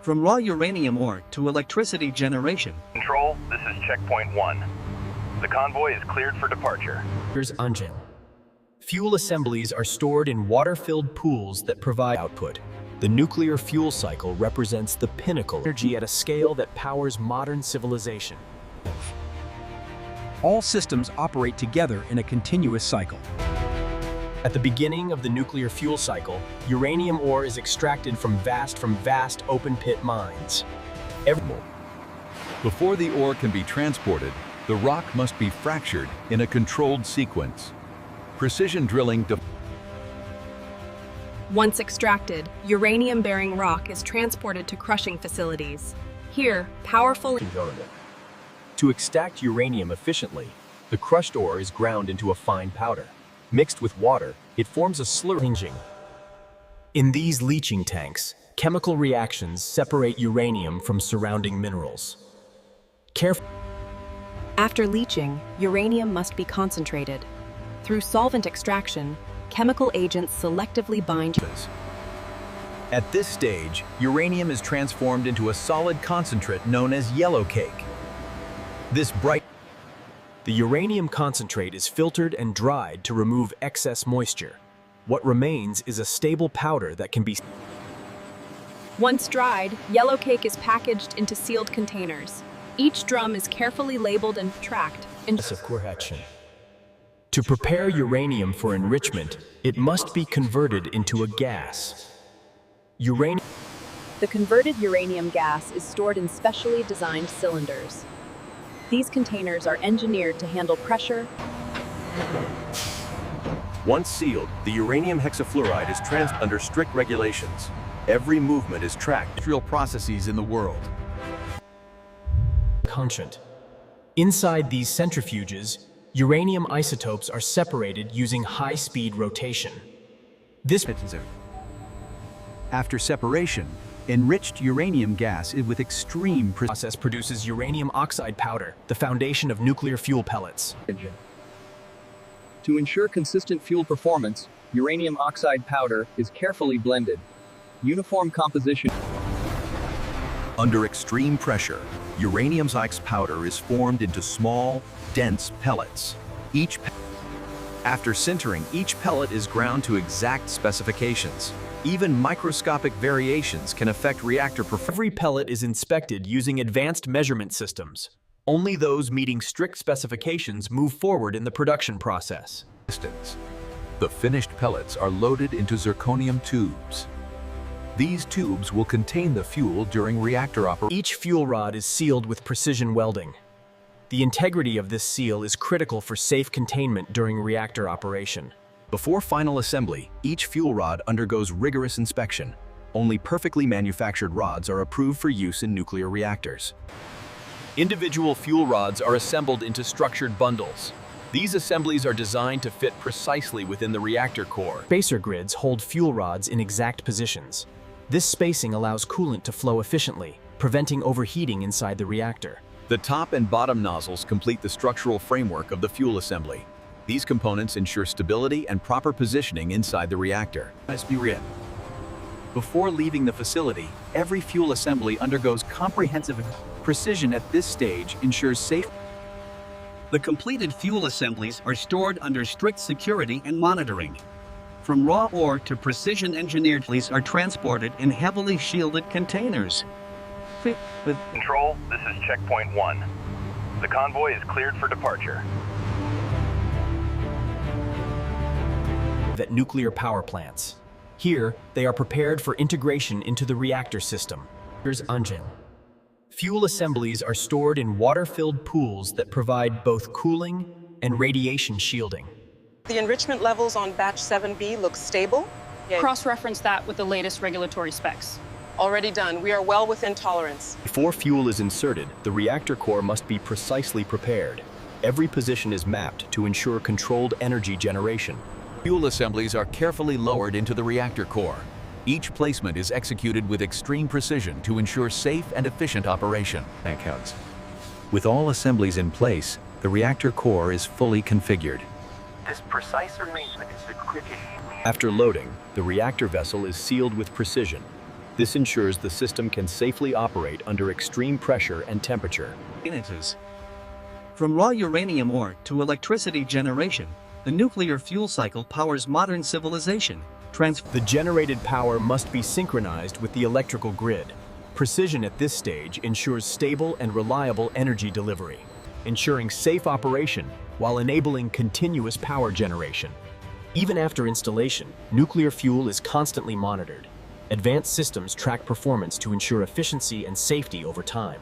From raw uranium ore to electricity generation. Control, this is checkpoint 1. The convoy is cleared for departure. Here's Uranium. Fuel assemblies are stored in water-filled pools that provide output. The nuclear fuel cycle represents the pinnacle of energy at a scale that powers modern civilization. All systems operate together in a continuous cycle. At the beginning of the nuclear fuel cycle, uranium ore is extracted from vast open-pit mines. Before the ore can be transported, the rock must be fractured in a controlled sequence. Precision drilling. Once extracted, uranium-bearing rock is transported to crushing facilities. Here, powerful To extract uranium efficiently, the crushed ore is ground into a fine powder. Mixed with water, it forms a slurry. In these leaching tanks, chemical reactions separate uranium from surrounding minerals. After leaching, uranium must be concentrated. Through solvent extraction, chemical agents selectively bind. At this stage, uranium is transformed into a solid concentrate known as yellow cake. The uranium concentrate is filtered and dried to remove excess moisture. What remains is a stable powder that can be. Once dried, yellow cake is packaged into sealed containers. Each drum is carefully labeled and tracked. To prepare uranium for enrichment, it must be converted into a gas. The converted uranium gas is stored in specially designed cylinders. These containers are engineered to handle pressure. Once sealed, the uranium hexafluoride is transported under strict regulations. Every movement is tracked. Industrial processes in the world. Inside these centrifuges, uranium isotopes are separated using high-speed rotation. After separation, enriched uranium gas with extreme Process produces uranium oxide powder, the foundation of nuclear fuel pellets. To ensure consistent fuel performance, uranium oxide powder is carefully blended. Uniform composition. Under extreme pressure, uranium oxide powder is formed into small, dense pellets. After sintering, each pellet is ground to exact specifications. Even microscopic variations can affect reactor performance. Every pellet is inspected using advanced measurement systems. Only those meeting strict specifications move forward in the production process. The finished pellets are loaded into zirconium tubes. These tubes will contain the fuel during reactor operation. Each fuel rod is sealed with precision welding. The integrity of this seal is critical for safe containment during reactor operation. Before final assembly, each fuel rod undergoes rigorous inspection. Only perfectly manufactured rods are approved for use in nuclear reactors. Individual fuel rods are assembled into structured bundles. These assemblies are designed to fit precisely within the reactor core. Spacer grids hold fuel rods in exact positions. This spacing allows coolant to flow efficiently, preventing overheating inside the reactor. The top and bottom nozzles complete the structural framework of the fuel assembly. These components ensure stability and proper positioning inside the reactor. Before leaving the facility, every fuel assembly undergoes comprehensive precision. At this stage ensures safe. The completed fuel assemblies are stored under strict security and monitoring. From raw ore to precision-engineered fleets are transported in heavily shielded containers. Control, this is checkpoint 1. The convoy is cleared for departure. At nuclear power plants. Here, they are prepared for integration into the reactor system. Here's Uranium. Fuel assemblies are stored in water-filled pools that provide both cooling and radiation shielding. The enrichment levels on batch 7B look stable. Cross-reference that with the latest regulatory specs. Already done. We are well within tolerance. Before fuel is inserted, the reactor core must be precisely prepared. Every position is mapped to ensure controlled energy generation. Fuel assemblies are carefully lowered into the reactor core. Each placement is executed with extreme precision to ensure safe and efficient operation. With all assemblies in place, the reactor core is fully configured. This precise arrangement is the critical. After loading, the reactor vessel is sealed with precision. This ensures the system can safely operate under extreme pressure and temperature. From raw uranium ore to electricity generation, the nuclear fuel cycle powers modern civilization. The generated power must be synchronized with the electrical grid. Precision at this stage ensures stable and reliable energy delivery, ensuring safe operation while enabling continuous power generation. Even after installation, nuclear fuel is constantly monitored. Advanced systems track performance to ensure efficiency and safety over time.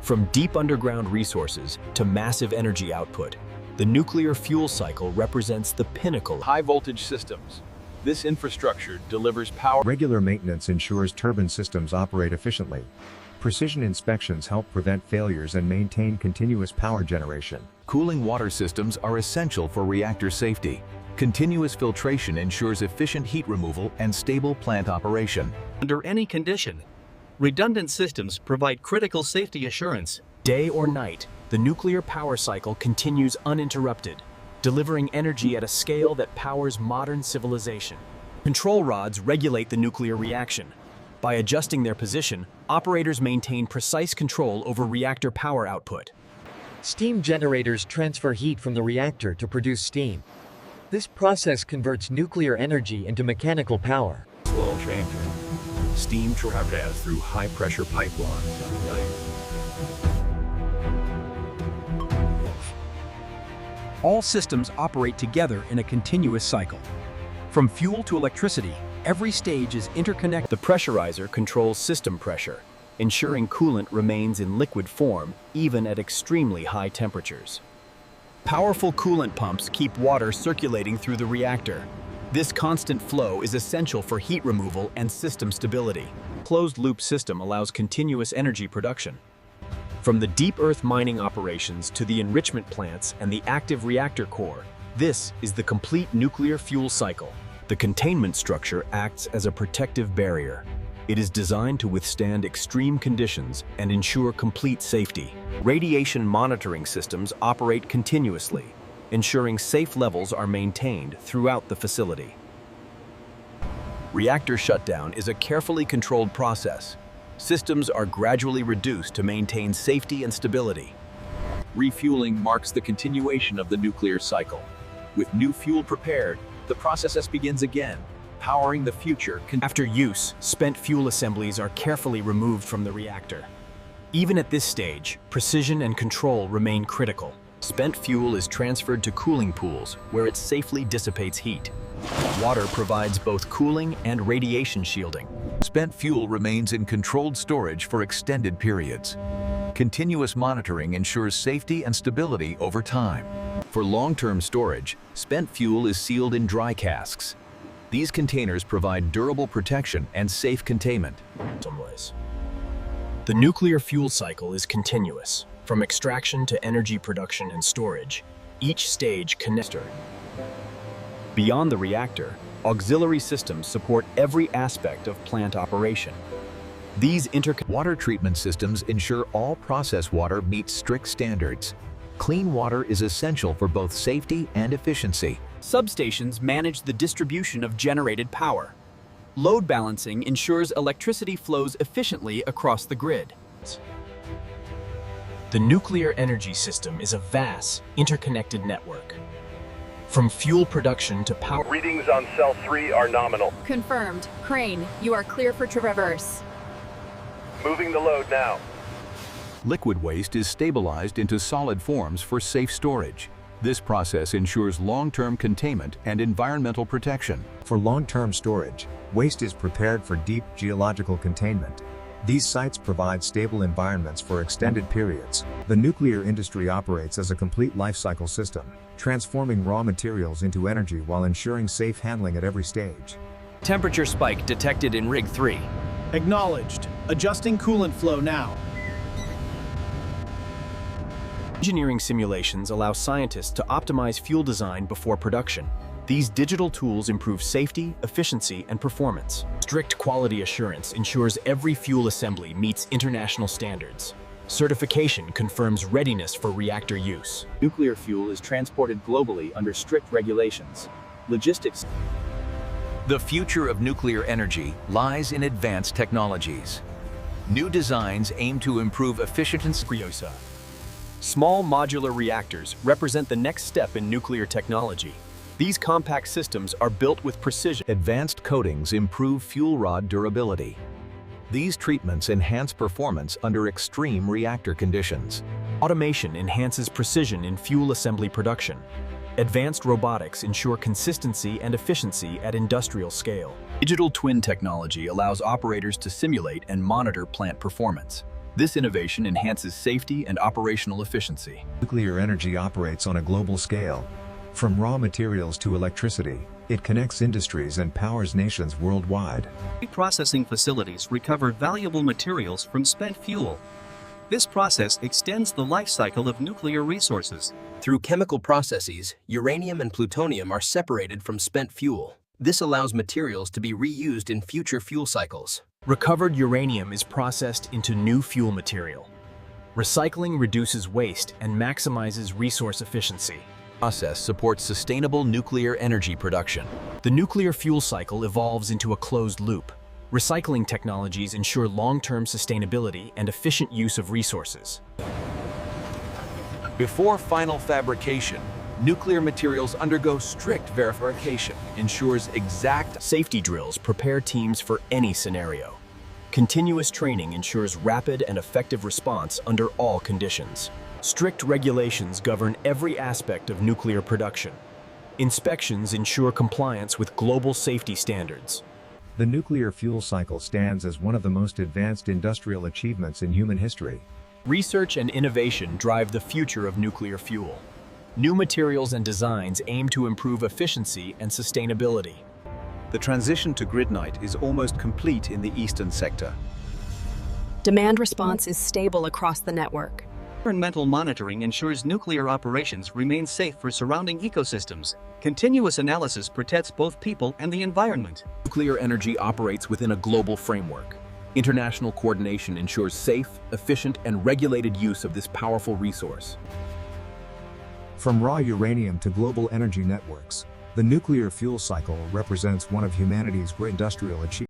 From deep underground resources to massive energy output, the nuclear fuel cycle represents the pinnacle. High-voltage systems. This infrastructure delivers power. Regular maintenance ensures turbine systems operate efficiently. Precision inspections help prevent failures and maintain continuous power generation. Cooling water systems are essential for reactor safety. Continuous filtration ensures efficient heat removal and stable plant operation. Under any condition, redundant systems provide critical safety assurance. Day or night, the nuclear power cycle continues uninterrupted, delivering energy at a scale that powers modern civilization. Control rods regulate the nuclear reaction. By adjusting their position, operators maintain precise control over reactor power output. Steam generators transfer heat from the reactor to produce steam. This process converts nuclear energy into mechanical power. Slow changing. Steam travels through high-pressure pipelines. All systems operate together in a continuous cycle. From fuel to electricity, every stage is interconnected. The pressurizer controls system pressure, ensuring coolant remains in liquid form even at extremely high temperatures. Powerful coolant pumps keep water circulating through the reactor. This constant flow is essential for heat removal and system stability. Closed-loop system allows continuous energy production. From the deep earth mining operations to the enrichment plants and the active reactor core, this is the complete nuclear fuel cycle. The containment structure acts as a protective barrier. It is designed to withstand extreme conditions and ensure complete safety. Radiation monitoring systems operate continuously, ensuring safe levels are maintained throughout the facility. Reactor shutdown is a carefully controlled process. Systems are gradually reduced to maintain safety and stability. Refueling marks the continuation of the nuclear cycle. With new fuel prepared, the process begins again, powering the future. After use, spent fuel assemblies are carefully removed from the reactor. Even at this stage, precision and control remain critical. Spent fuel is transferred to cooling pools, where it safely dissipates heat. Water provides both cooling and radiation shielding. Spent fuel remains in controlled storage for extended periods. Continuous monitoring ensures safety and stability over time. For long-term storage, spent fuel is sealed in dry casks. These containers provide durable protection and safe containment. The nuclear fuel cycle is continuous, from extraction to energy production and storage. Each stage connects. Beyond the reactor, auxiliary systems support every aspect of plant operation. These water treatment systems ensure all process water meets strict standards. Clean water is essential for both safety and efficiency. Substations manage the distribution of generated power. Load balancing ensures electricity flows efficiently across the grid. The nuclear energy system is a vast, interconnected network. From fuel production to power... Readings on cell 3 are nominal. Confirmed. Crane, you are clear for traverse. Moving the load now. Liquid waste is stabilized into solid forms for safe storage. This process ensures long-term containment and environmental protection. For long-term storage, waste is prepared for deep geological containment. These sites provide stable environments for extended periods. The nuclear industry operates as a complete life cycle system, transforming raw materials into energy while ensuring safe handling at every stage. Temperature spike detected in Rig 3. Acknowledged. Adjusting coolant flow now. Engineering simulations allow scientists to optimize fuel design before production. These digital tools improve safety, efficiency, and performance. Strict quality assurance ensures every fuel assembly meets international standards. Certification confirms readiness for reactor use. Nuclear fuel is transported globally under strict regulations. Logistics. The future of nuclear energy lies in advanced technologies. New designs aim to improve efficiency. Small modular reactors represent the next step in nuclear technology. These compact systems are built with precision. Advanced coatings improve fuel rod durability. These treatments enhance performance under extreme reactor conditions. Automation enhances precision in fuel assembly production. Advanced robotics ensure consistency and efficiency at industrial scale. Digital twin technology allows operators to simulate and monitor plant performance. This innovation enhances safety and operational efficiency. Nuclear energy operates on a global scale. From raw materials to electricity, it connects industries and powers nations worldwide. Processing facilities recover valuable materials from spent fuel. This process extends the life cycle of nuclear resources. Through chemical processes, uranium and plutonium are separated from spent fuel. This allows materials to be reused in future fuel cycles. Recovered uranium is processed into new fuel material. Recycling reduces waste and maximizes resource efficiency. Process supports sustainable nuclear energy production. The nuclear fuel cycle evolves into a closed loop. Recycling technologies ensure long-term sustainability and efficient use of resources. Before final fabrication, nuclear materials undergo strict verification, ensures exact safety drills prepare teams for any scenario. Continuous training ensures rapid and effective response under all conditions. Strict regulations govern every aspect of nuclear production. Inspections ensure compliance with global safety standards. The nuclear fuel cycle stands as one of the most advanced industrial achievements in human history. Research and innovation drive the future of nuclear fuel. New materials and designs aim to improve efficiency and sustainability. The transition to grid night is almost complete in the eastern sector. Demand response is stable across the network. Environmental monitoring ensures nuclear operations remain safe for surrounding ecosystems. Continuous analysis protects both people and the environment. Nuclear energy operates within a global framework. International coordination ensures safe, efficient, and regulated use of this powerful resource. From raw uranium to global energy networks, the nuclear fuel cycle represents one of humanity's great industrial achievements.